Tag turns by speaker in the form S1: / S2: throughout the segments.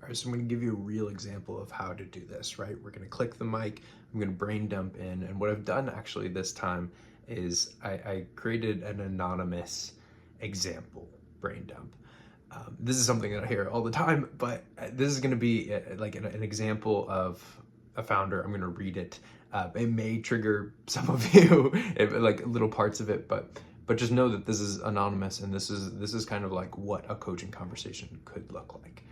S1: All right, so I'm going to give you a real example of how to do this, right? We're going to click the mic, I'm going to brain dump in, and what I've done actually this time is I created an anonymous example brain dump. This is something that I hear all the time, but this is going to be like an example of a founder. I'm going to read it. It may trigger some of you, like little parts of it, but just know that this is anonymous, and this is kind of like what a coaching conversation could look like.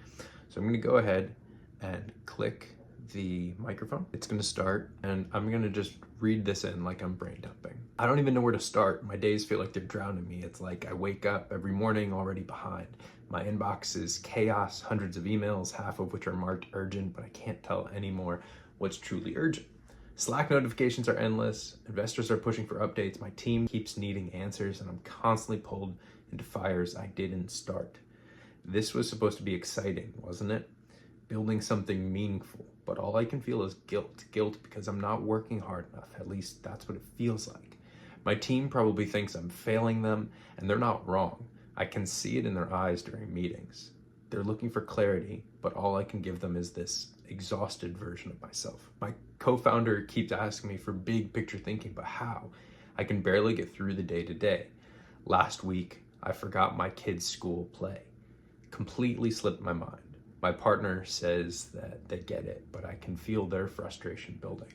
S1: So I'm going to go ahead and click the microphone. It's going to start, and I'm going to just read this in like I'm brain dumping. I don't even know where to start. My days feel like they're drowning me. It's like I wake up every morning already behind. My inbox is chaos, hundreds of emails, half of which are marked urgent, but I can't tell anymore what's truly urgent. Slack notifications are endless. Investors are pushing for updates. My team keeps needing answers, and I'm constantly pulled into fires I didn't start. This was supposed to be exciting, wasn't it? Building something meaningful, but all I can feel is guilt. Guilt because I'm not working hard enough. At least that's what it feels like. My team probably thinks I'm failing them, and they're not wrong. I can see it in their eyes during meetings. They're looking for clarity, but all I can give them is this exhausted version of myself. My co-founder keeps asking me for big picture thinking, but how? I can barely get through the day to day. Last week, I forgot my kids' school play. Completely slipped my mind. My partner says that they get it, but I can feel their frustration building.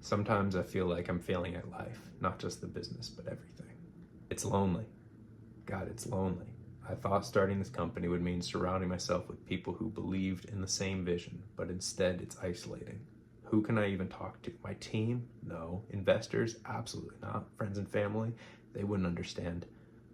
S1: Sometimes I feel like I'm failing at life, not just the business, but everything. It's lonely. God, it's lonely. I thought starting this company would mean surrounding myself with people who believed in the same vision, but instead it's isolating. Who can I even talk to? My team? No. Investors? Absolutely not. Friends and family? They wouldn't understand.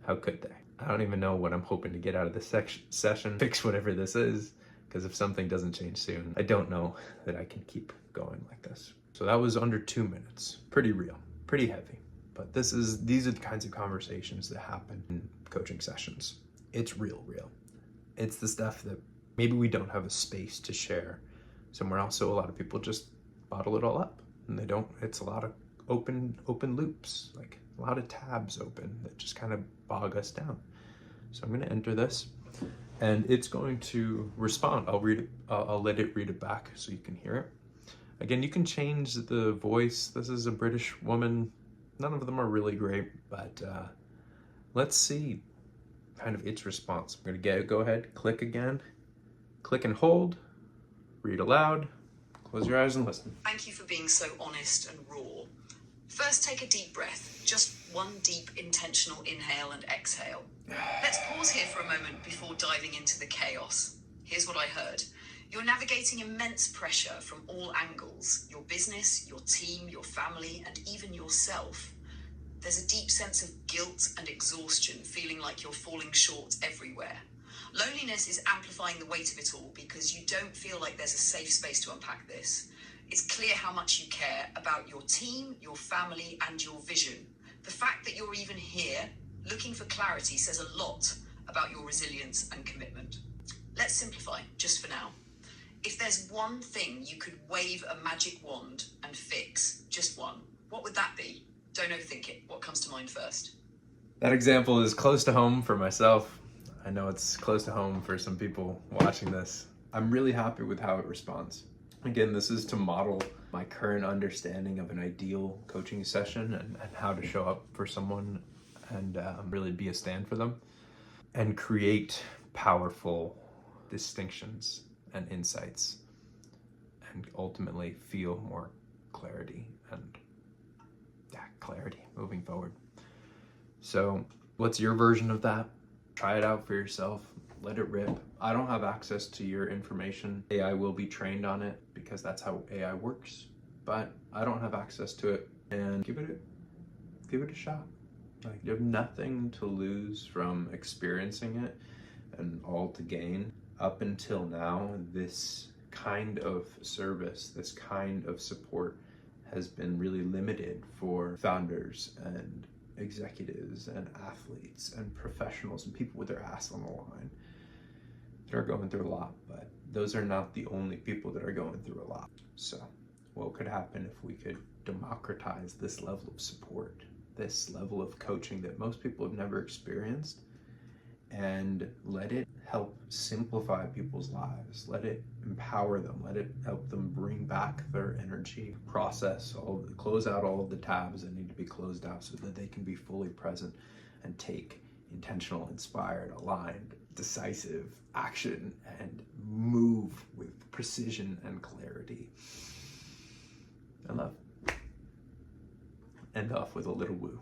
S1: How could they? I don't even know what I'm hoping to get out of this session, fix whatever this is, because if something doesn't change soon, I don't know that I can keep going like this. So that was under 2 minutes. Pretty real, pretty heavy. But these are the kinds of conversations that happen in coaching sessions. It's real. It's the stuff that maybe we don't have a space to share somewhere else. So a lot of people just bottle it all up, and they don't. It's a lot of open loops, like a lot of tabs open that just kind of bog us down. So I'm going to enter this, and it's going to respond. I'll read it. I'll let it read it back so you can hear it. Again, you can change the voice. This is a British woman. None of them are really great, but let's see kind of its response. I'm going to go ahead, click again, click and hold, read aloud, close your eyes and listen.
S2: Thank you for being so honest and raw. First, take a deep breath. Just one deep, intentional inhale and exhale. Let's pause here for a moment before diving into the chaos. Here's what I heard. You're navigating immense pressure from all angles. Your business, your team, your family, and even yourself. There's a deep sense of guilt and exhaustion, feeling like you're falling short everywhere. Loneliness is amplifying the weight of it all because you don't feel like there's a safe space to unpack this. It's clear how much you care about your team, your family, and your vision. The fact that you're even here, looking for clarity, says a lot about your resilience and commitment. Let's simplify, just for now. If there's one thing you could wave a magic wand and fix, just one, what would that be? Don't overthink it. What comes to mind first?
S1: That example is close to home for myself. I know it's close to home for some people watching this. I'm really happy with how it responds. Again, this is to model my current understanding of an ideal coaching session and how to show up for someone and really be a stand for them and create powerful distinctions and insights and ultimately feel more clarity and clarity moving forward. So what's your version of that? Try it out for yourself. Let it rip. I don't have access to your information. AI will be trained on it because that's how AI works, but I don't have access to it. And give it a shot. Like, you have nothing to lose from experiencing it and all to gain. Up until now, this kind of service, this kind of support has been really limited for founders and executives and athletes and professionals and people with their ass on the line that are going through a lot, but those are not the only people that are going through a lot. So what could happen if we could democratize this level of support, this level of coaching that most people have never experienced, and let it help simplify people's lives. Let it empower them. Let it help them bring back their energy, close out all of the tabs that need to be closed out so that they can be fully present and take intentional, inspired, aligned, decisive action and move with precision and clarity. I love. End off with a little woo.